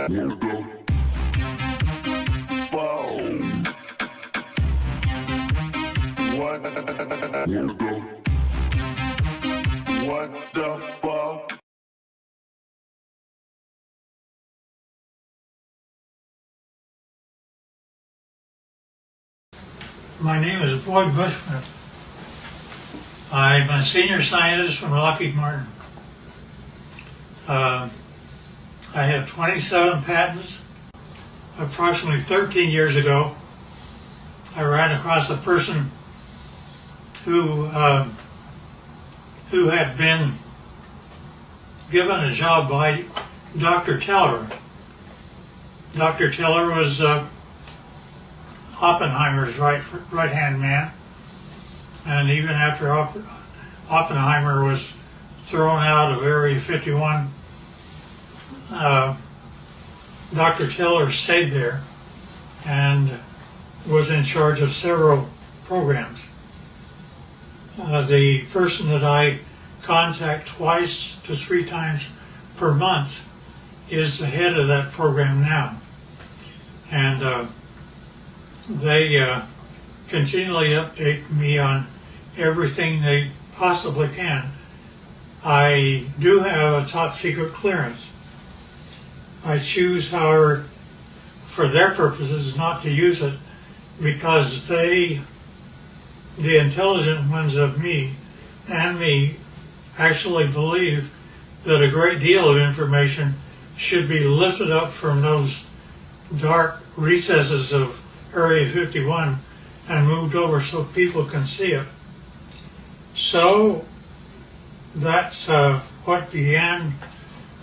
Wanna go? Whoa. What? Wanna go? What the fuck? My name is Bushman. I'm a senior scientist from Lockheed Martin. I have 27 patents. Approximately 13 years ago, I ran across a person who had been given a job by Dr. Teller. Dr. Teller was Oppenheimer's right-hand man, and even after Oppenheimer was thrown out of Area 51, Dr. Teller stayed there and was in charge of several programs. The person that I contact twice to 3 times per month is the head of that program now. And they continually update me on everything they possibly can. I do have a top secret clearance. I choose, however, for their purposes, not to use it because they, the intelligent ones of me and me, actually believe that a great deal of information should be lifted up from those dark recesses of Area 51 and moved over so people can see it. So that's what began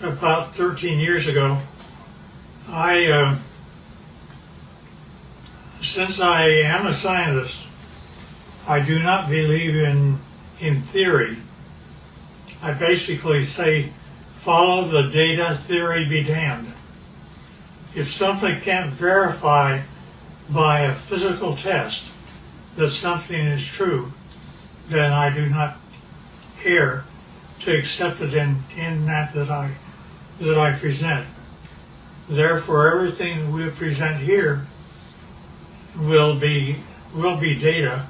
about 13 years ago. Since I am a scientist, I do not believe in theory. I basically say, follow the data, theory be damned. If something can't verify by a physical test that something is true, then I do not care to accept it in that I present. Therefore, everything that we present here will be data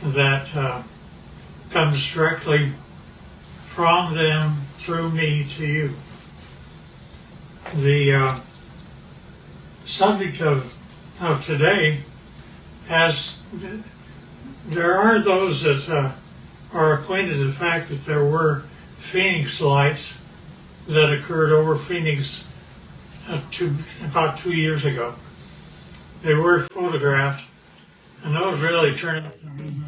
that comes directly from them through me to you. The subject of today there are those that are acquainted with the fact that there were Phoenix lights that occurred over Phoenix about 2 years ago. They were photographed, and those really turned out to be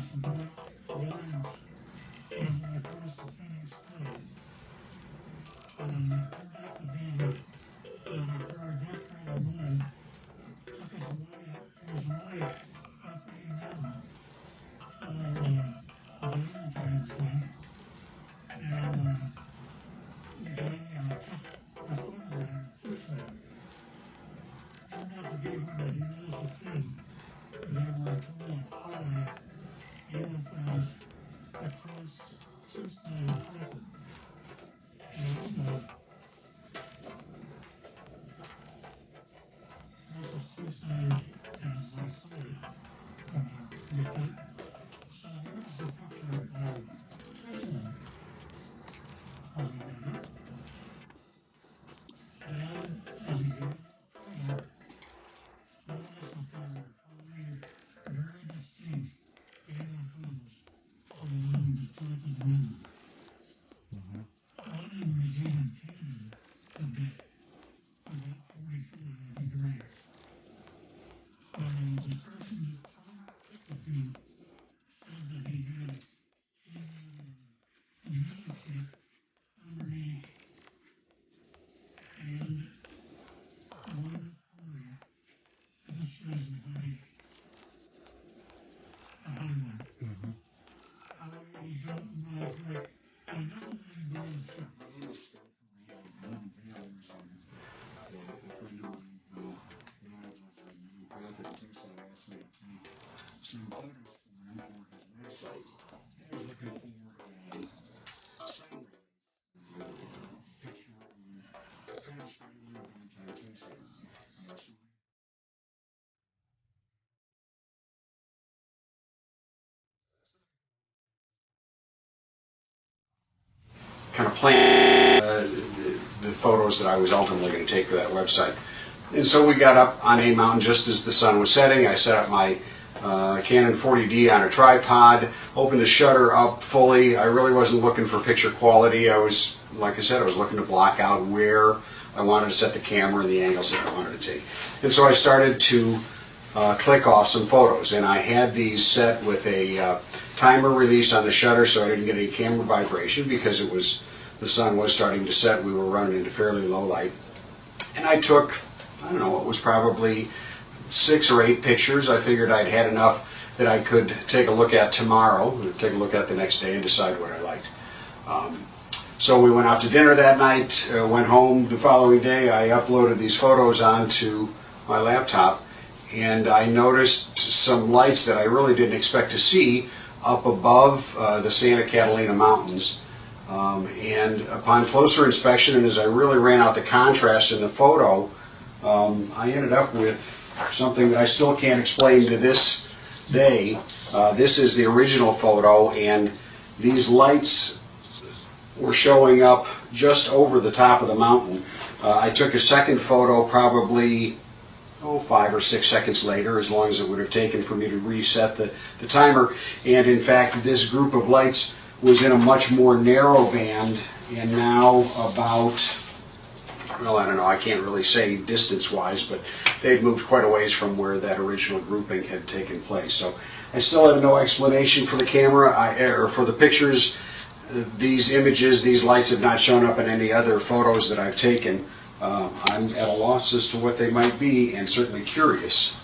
plan the photos that I was ultimately going to take for that website. And so we got up on a mountain just as the sun was setting. I set up my Canon 40D on a tripod, opened the shutter up fully. I really wasn't looking for picture quality. I was, like I said, I was looking to block out where I wanted to set the camera and the angles that I wanted to take. And so I started to click off some photos, and I had these set with a timer release on the shutter so I didn't get any camera vibration because the sun was starting to set. We were running into fairly low light. And I took, I don't know, it was probably 6 or 8 pictures. I figured I'd had enough that I could take a look at tomorrow, take a look at the next day and decide what I liked. So we went out to dinner that night, went home the following day. I uploaded these photos onto my laptop, and I noticed some lights that I really didn't expect to see up above the Santa Catalina Mountains. And upon closer inspection, and as I really ran out the contrast in the photo, I ended up with something that I still can't explain to this day. This is the original photo, and these lights were showing up just over the top of the mountain. I took a second photo probably 5 or 6 seconds later, as long as it would have taken for me to reset the timer. And in fact, this group of lights was in a much more narrow band, and now about, well, I don't know, I can't really say distance-wise, but they'd moved quite a ways from where that original grouping had taken place. So I still have no explanation for the camera, or for the pictures. These images, these lights have not shown up in any other photos that I've taken. I'm at a loss as to what they might be, and certainly curious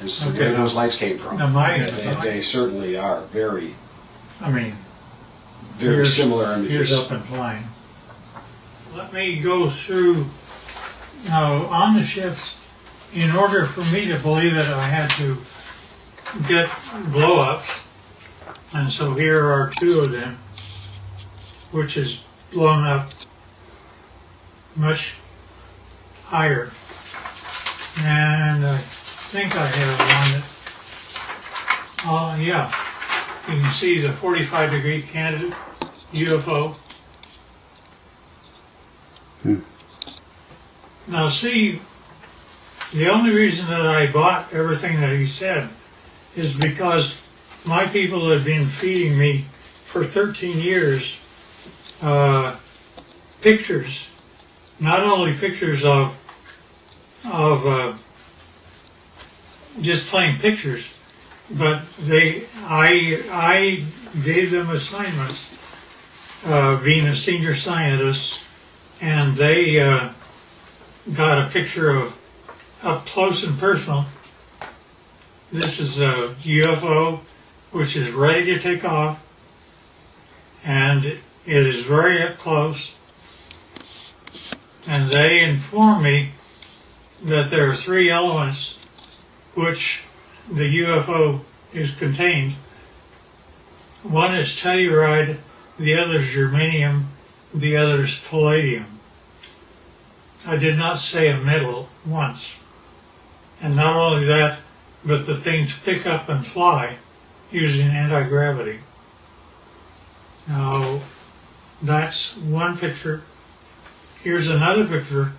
as to where those lights came from. Now they certainly are very, very similar images. Here's up and flying. Let me go through, now on the ships, in order for me to believe it, I had to get blow-ups, and so here are 2 of them, which is blown up much higher. And I think I have one that, yeah, you can see the 45-degree candidate UFO. Now see, the only reason that I bought everything that he said is because my people have been feeding me for 13 years pictures, not only pictures of just plain pictures, but I gave them assignments, being a senior scientist, and they got a picture of up close and personal. This is a UFO which is ready to take off, and it is very up close. And they inform me that there are 3 elements which the UFO is contained. One is telluride, the other is germanium, the other is palladium. I did not say a metal once. And not only that, but the things pick up and fly using anti-gravity. Now, that's one picture. Here's another picture.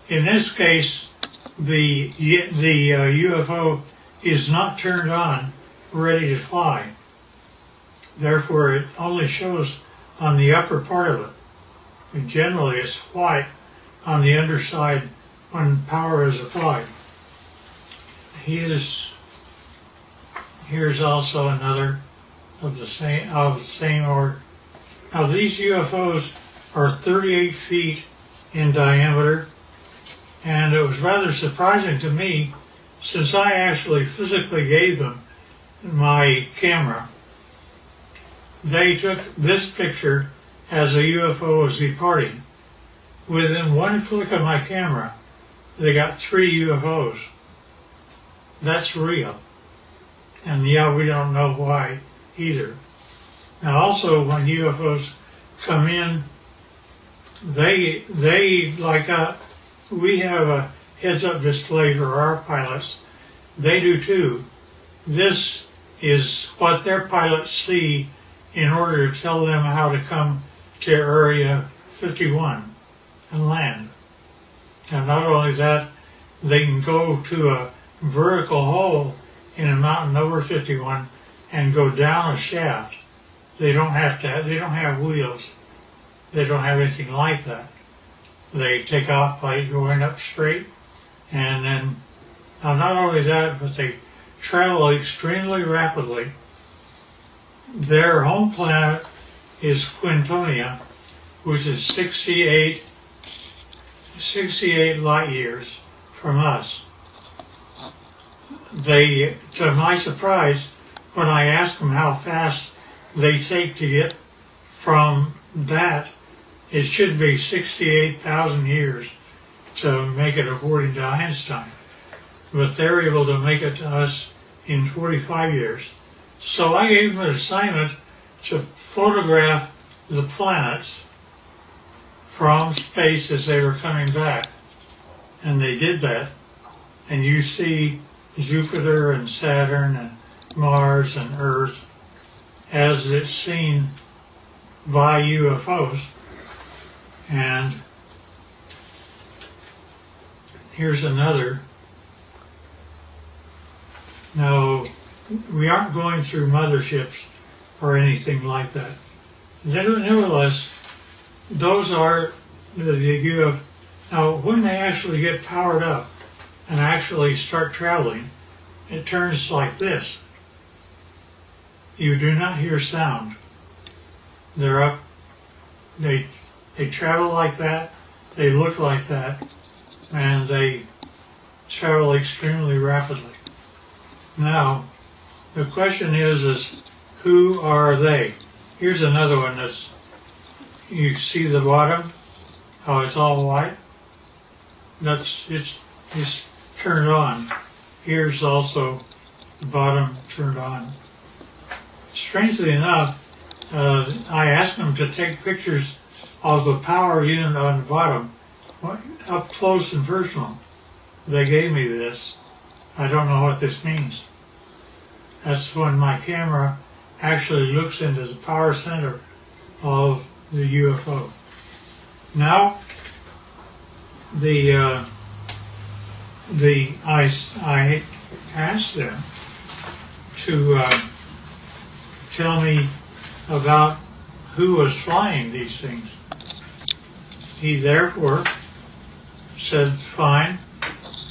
In this case, the UFO is not turned on, ready to fly. Therefore, it only shows on the upper part of it. And generally, it's white on the underside when power is applied. Here's also another of the same order. Now, these UFOs are 38 feet in diameter, and it was rather surprising to me, since I actually physically gave them my camera. They took this picture as a UFO was departing. Within one click of my camera, they got 3 UFOs. That's real. And yeah, we don't know why either. Now also, when UFOs come in, they like we have a heads-up display for our pilots. They do too. This is what their pilots see in order to tell them how to come to Area 51 and land. And not only that, they can go to a vertical hole in a mountain over 51 and go down a shaft. They don't have wheels. They don't have anything like that. They take off by going up straight, and then not only that, but they travel extremely rapidly. Their home planet is Quintonia, which is 68 light years from us. They, to my surprise, when I asked them how fast they take to get from that, it should be 68,000 years to make it according to Einstein. But they're able to make it to us in 45 years. So I gave them an assignment to photograph the planets from space as they were coming back. And they did that. And you see Jupiter and Saturn and Mars and Earth as it's seen by UFOs. And here's another. Now, we aren't going through motherships or anything like that. Nevertheless, those are the UFOs. Now, when they actually get powered up and actually start traveling, it turns like this. You do not hear sound. They're up. They travel like that. They look like that, and they travel extremely rapidly. Now, the question is who are they? Here's another one that's, you see the bottom, how it's all white? It's turned on. Here's also the bottom turned on. Strangely enough, I asked them to take pictures of the power unit on the bottom, up close and personal. They gave me this. I don't know what this means. That's when my camera actually looks into the power center of the UFO. Now, I asked them to tell me about who was flying these things. He therefore said, fine,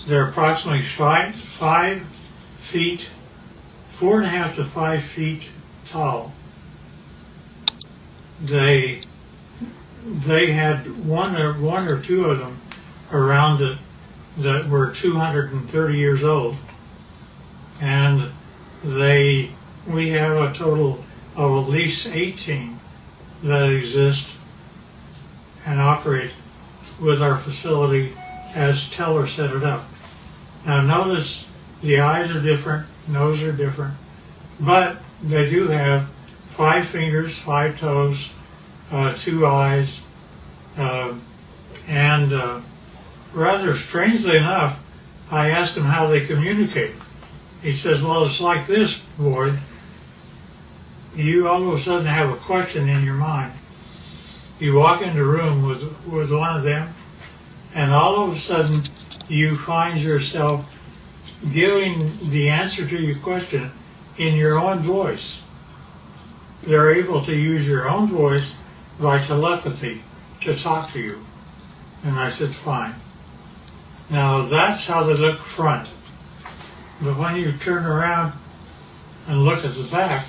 they're approximately 5 feet, 4.5 to 5 feet tall. They had one or two of them around it that were 230 years old, and we have a total of at least 18 that exist and operate with our facility as Teller set it up. Now notice the eyes are different, nose are different, but they do have 5 fingers, 5 toes, 2 eyes, and rather strangely enough, I asked him how they communicate. He says, well, it's like this, boy. You all of a sudden have a question in your mind. You walk into a room with one of them, and all of a sudden you find yourself giving the answer to your question in your own voice. They're able to use your own voice by telepathy to talk to you. And I said, fine. Now that's how they look front. But when you turn around and look at the back,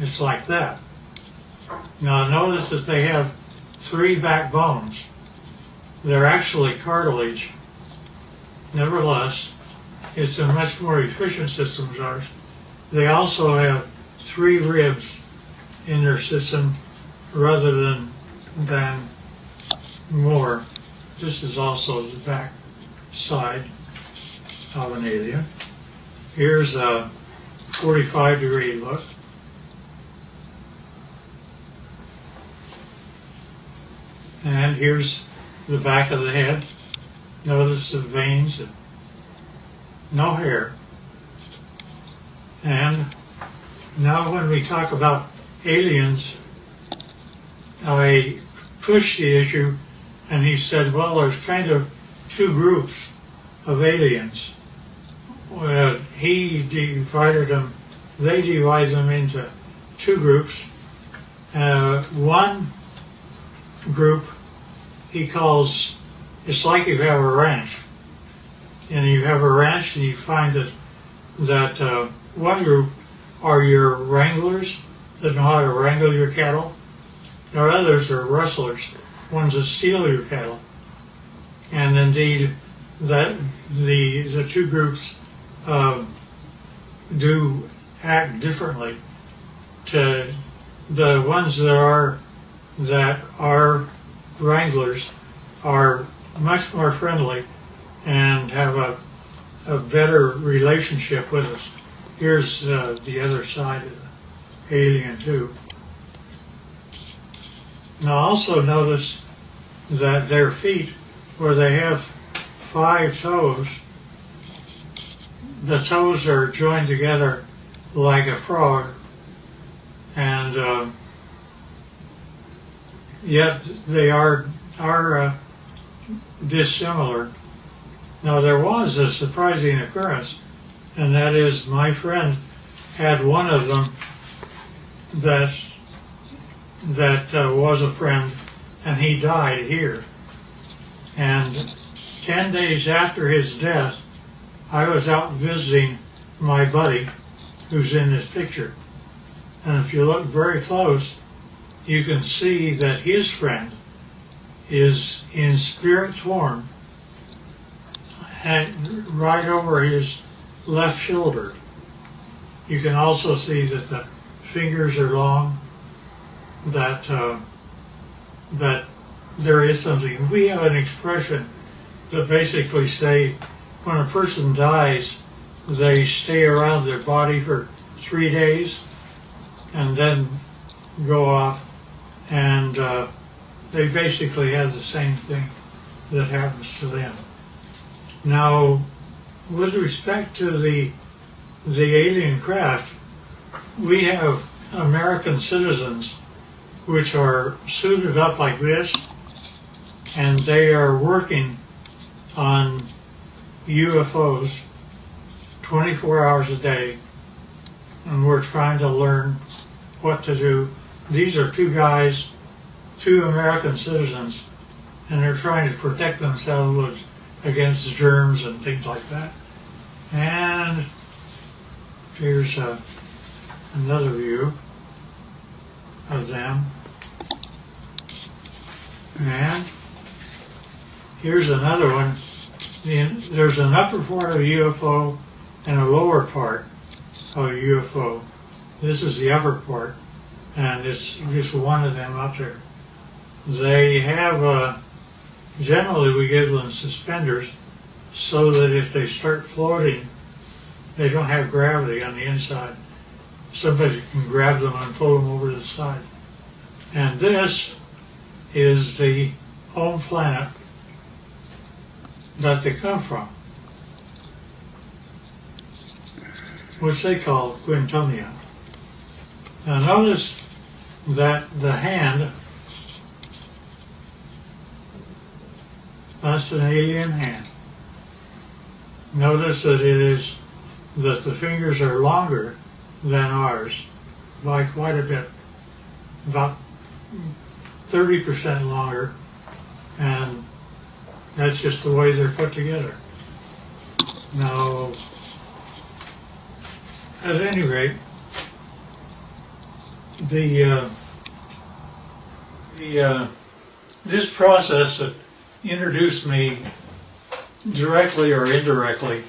it's like that. Now notice that they have 3 backbones. They're actually cartilage. Nevertheless, it's a much more efficient system as ours. They also have 3 ribs in their system rather than more. This is also the back side of an alien. Here's a 45-degree look. And here's the back of the head. Notice the veins, no hair. And now when we talk about aliens, I pushed the issue, and he said, well, there's kind of two groups of aliens. Well, they divide them into two groups. One group he calls, it's like you have a ranch. And you have a ranch and you find that one group are your wranglers that know how to wrangle your cattle. There are others are rustlers, ones that steal your cattle. And indeed, that the two groups do act differently. To the ones that are wranglers are much more friendly and have a better relationship with us. Here's the other side of the alien too. Now also notice that their feet, where they have 5 toes, the toes are joined together like a frog, and yet they are dissimilar. Now there was a surprising occurrence, and that is my friend had one of them that was a friend, and he died here. And 10 days after his death, I was out visiting my buddy who's in this picture. And if you look very close, you can see that his friend is in spirit form and right over his left shoulder. You can also see that the fingers are long, that there is something. We have an expression that basically say when a person dies, they stay around their body for 3 days and then go off, and they basically have the same thing that happens to them. Now, with respect to the alien craft, we have American citizens which are suited up like this, and they are working on UFOs 24 hours a day, and we're trying to learn what to do. These are 2 guys, 2 American citizens, and they're trying to protect themselves against germs and things like that. And here's another view of them. And here's another one. There's an upper part of a UFO and a lower part of a UFO. This is the upper part, and it's just one of them up there. They have, generally we give them suspenders so that if they start floating, they don't have gravity on the inside. Somebody can grab them and float them over the side. And this is the home planet that they come from, which they call Quintonia. Now notice that the hand, that's an alien hand. Notice that the fingers are longer than ours by quite a bit, about 30% longer, and that's just the way they're put together. Now, at any rate, this process that introduced me directly or indirectly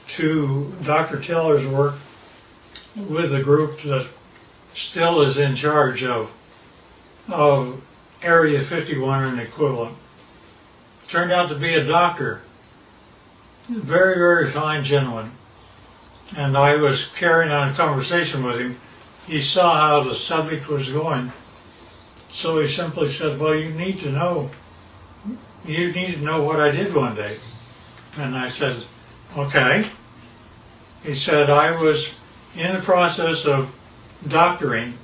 to Dr. Teller's work with the group that still is in charge of Area 51 and equivalent, turned out to be a doctor, very, very fine gentleman. And I was carrying on a conversation with him. He saw how the subject was going, so he simply said, well, you need to know what I did one day. And I said, okay. He said, I was in the process of doctoring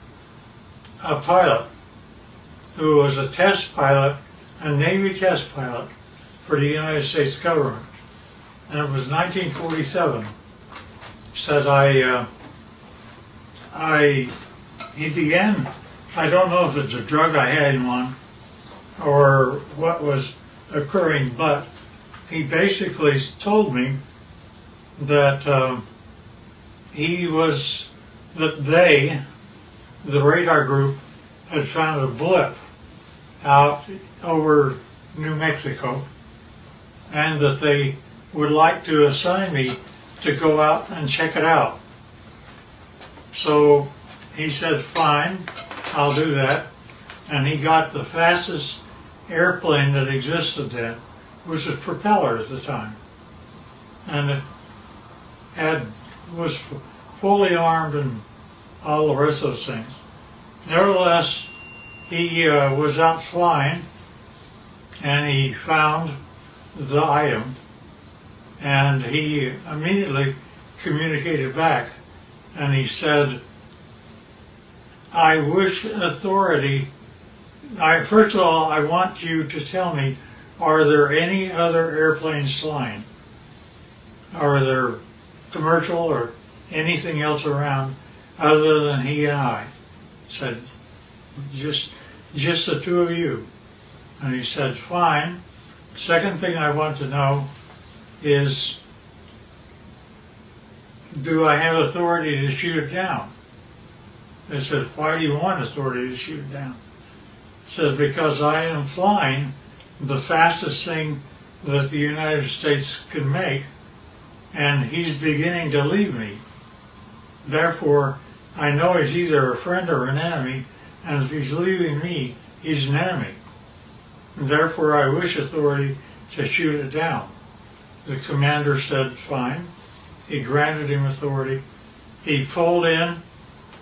a pilot who was a test pilot, a Navy test pilot for the United States government. And it was 1947. Said he began, I don't know if it's a drug I had him on or what was occurring, but he basically told me that the radar group, had found a blip out over New Mexico, and that they would like to assign me to go out and check it out. So he said, fine, I'll do that. And he got the fastest airplane that existed then, which was a propeller at the time. And it was fully armed and all the rest of those things. Nevertheless, he was out flying and he found the item, and he immediately communicated back, and he said, I wish authority, first of all, I want you to tell me, are there any other airplanes flying? Are there commercial or anything else around other than he and I? Said, just the two of you. And he said, fine. Second thing I want to know is, do I have authority to shoot it down? I said, why do you want authority to shoot it down? He says, because I am flying the fastest thing that the United States can make, and he's beginning to leave me. Therefore, I know he's either a friend or an enemy, and if he's leaving me, he's an enemy. Therefore, I wish authority to shoot it down. The commander said, fine. He granted him authority. He pulled in.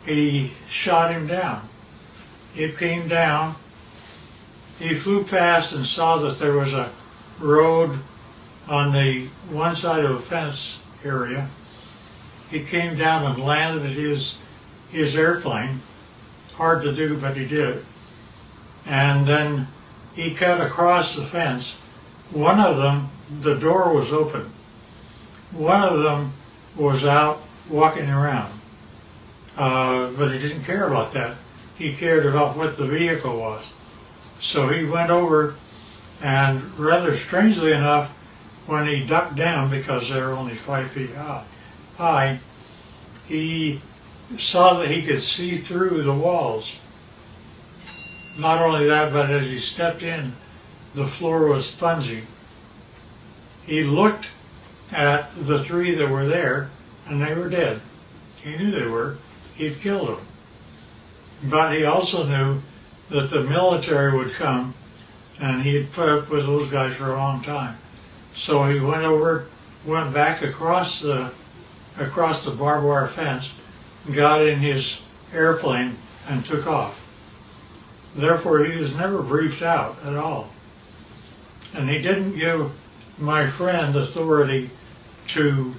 He shot him down. It came down. He flew past and saw that there was a road on the one side of a fence area. He came down and landed his airplane. Hard to do, but he did. And then he cut across the fence. One of them, the door was open. One of them was out walking around. But he didn't care about that. He cared about what the vehicle was. So he went over, and rather strangely enough, when he ducked down, because they were only 5 feet high, he saw that he could see through the walls. Not only that, but as he stepped in, the floor was spongy. He looked at the three that were there, and they were dead. He knew they were. He'd killed them. But he also knew that the military would come, and he had put up with those guys for a long time. So he went back across the barbed wire fence, got in his airplane, and took off. Therefore, he was never briefed out at all. And he didn't give my friend authority to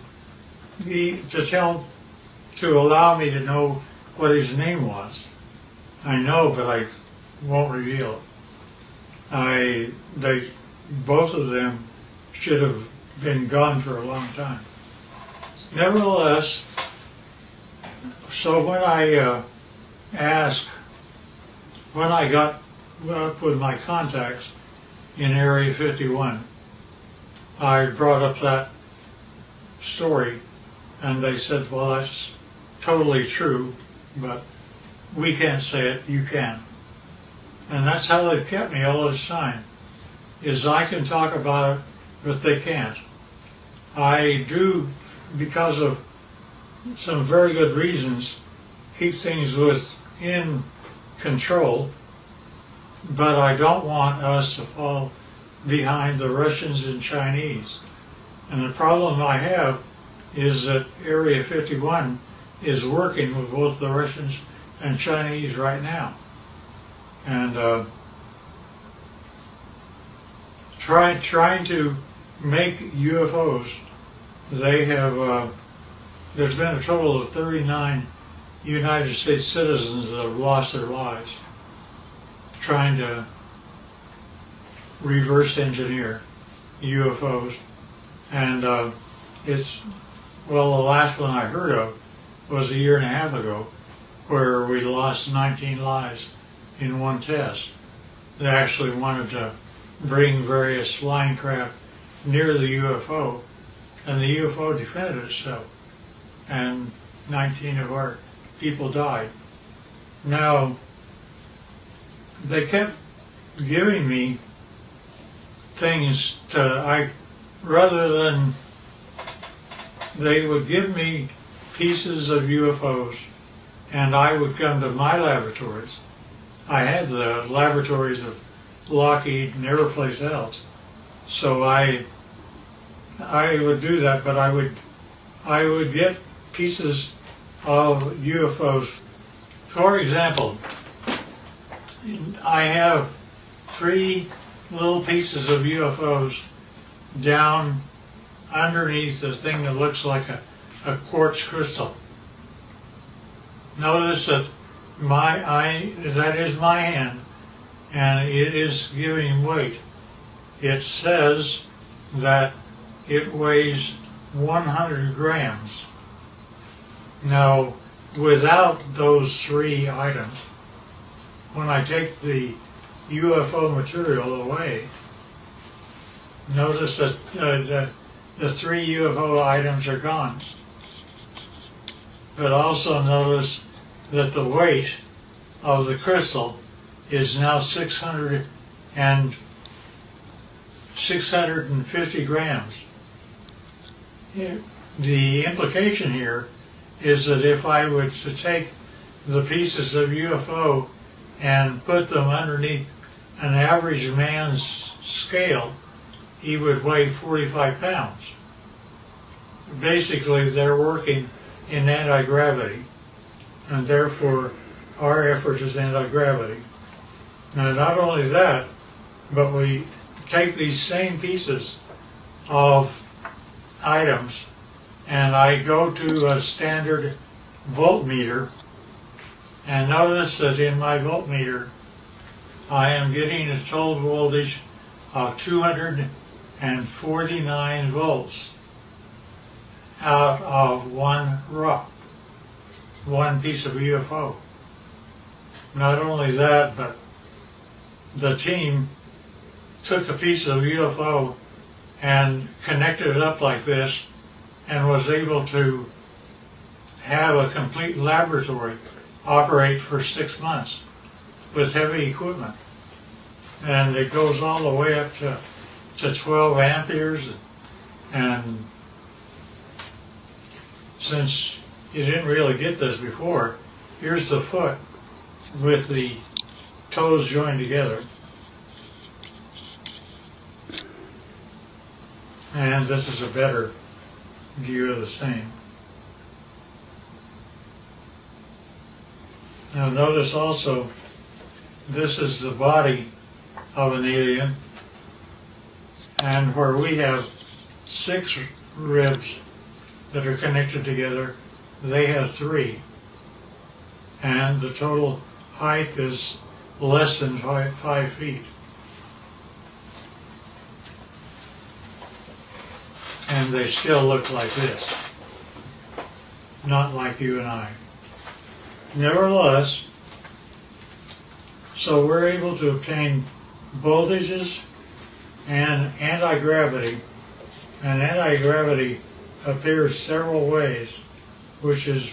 allow me to know what his name was. I know, but I won't reveal it. Both of them should have been gone for a long time. Nevertheless, so when I got up with my contacts in Area 51, I brought up that story, and they said, well, that's totally true, but we can't say it, you can. And that's how they've kept me all this time, is I can talk about it, but they can't. I do, because of some very good reasons, keep things within control, but I don't want us to fall behind the Russians and Chinese. And the problem I have is that Area 51 is working with both the Russians and Chinese right now. And trying to make UFOs, they have, there's been a total of 39 United States citizens that have lost their lives. trying to reverse engineer UFOs. And well, the last one I heard of was a year and a half ago, where we lost 19 lives in one test. They actually wanted to bring various flying craft near the UFO, and the UFO defended itself, and 19 of our people died. Now, they kept giving me things rather than, they would give me pieces of UFOs, and I would come to my laboratories. I had the laboratories of Lockheed and every place else, so I would do that. But I would get pieces of UFOs. For example, I have 3 little pieces of UFOs down underneath the thing that looks like a quartz crystal. Notice that that is my hand, and it is giving weight. It says that it weighs 100 grams. Now, without those 3 items, when I take the UFO material away, notice that the 3 UFO items are gone. But also notice that the weight of the crystal is now 650 grams. The implication here is that if I were to take the pieces of UFO and put them underneath an average man's scale, he would weigh 45 pounds. Basically, they're working in anti-gravity, and therefore our effort is anti-gravity. Now, not only that, but we take these same pieces of items, and I go to a standard voltmeter, and notice that in my voltmeter I am getting a total voltage of 249 volts out of one piece of UFO. Not only that, but the team took a piece of UFO and connected it up like this and was able to have a complete laboratory operate for 6 months with heavy equipment. And it goes all the way up to 12 amperes. And since you didn't really get this before, here's the foot with the toes joined together. And this is a better view of the same. Now notice also, this is the body of an alien, and where we have 6 ribs that are connected together, they have 3. And the total height is less than 5 feet. And they still look like this, not like you and I. Nevertheless, so we're able to obtain voltages and anti-gravity, and anti-gravity appears several ways, which is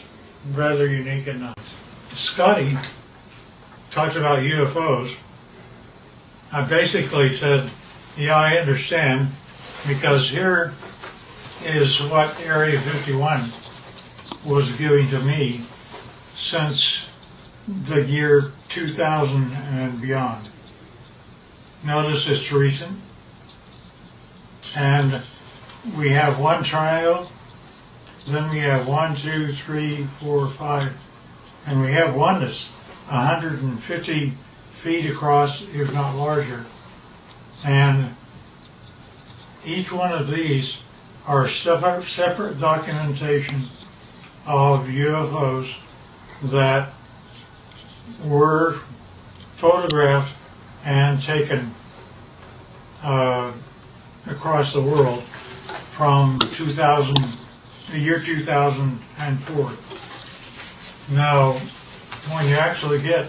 rather unique and nice. Scotty talked about UFOs. I basically said, yeah, I understand, because here is what Area 51 was giving to me since the year 2000 and beyond. Notice it's recent, and we have one triangle, then we have 1, 2, 3, 4, 5, and we have one that's 150 feet across, if not larger. And each one of these are separate documentation of UFOs that were photographed and taken across the world from the year 2004. Now, when you actually get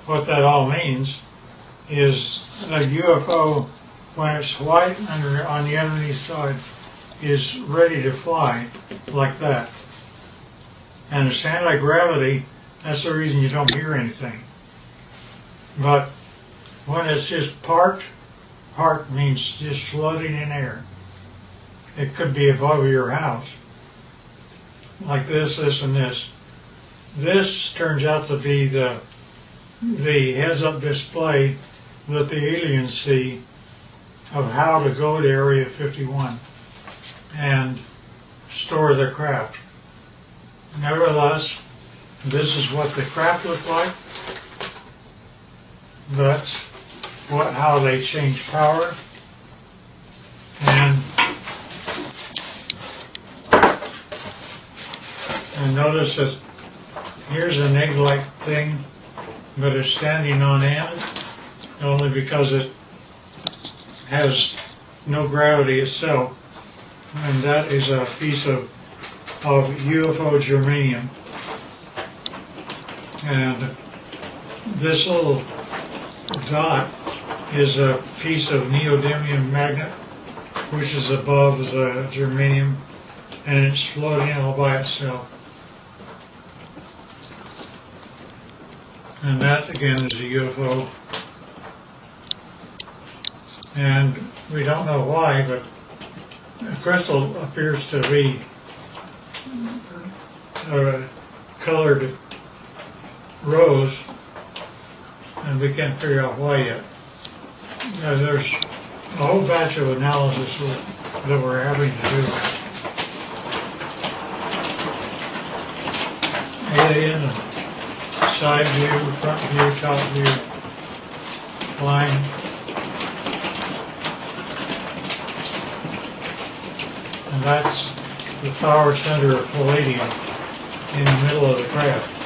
what that all means, is a UFO, when it's white on the underneath side, is ready to fly like that. And it's anti-gravity, that's the reason you don't hear anything. But when it's just parked means just floating in air. It could be above your house, like this, and this. This turns out to be the heads-up display that the aliens see of how to go to Area 51 and store their craft. Nevertheless, this is what the craft look like. That's how they change power. And notice that here's an egg-like thing, but it's standing on end only because it has no gravity itself. And that is a piece of UFO germanium. And this little dot is a piece of neodymium magnet, which is above the germanium, and it's floating all by itself. And that, again, is a UFO. And we don't know why, but the crystal appears to be colored rose, and we can't figure out why yet. There's a whole batch of analysis that we're having to do. Alien, side view, front view, top view, line. And that's the power center of palladium in the middle of the craft.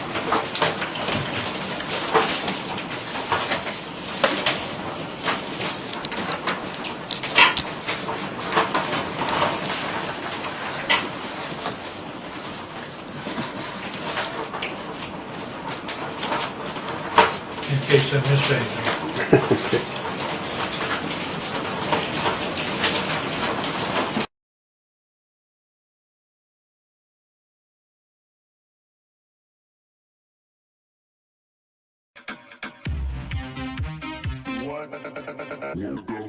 In case I missed anything. What?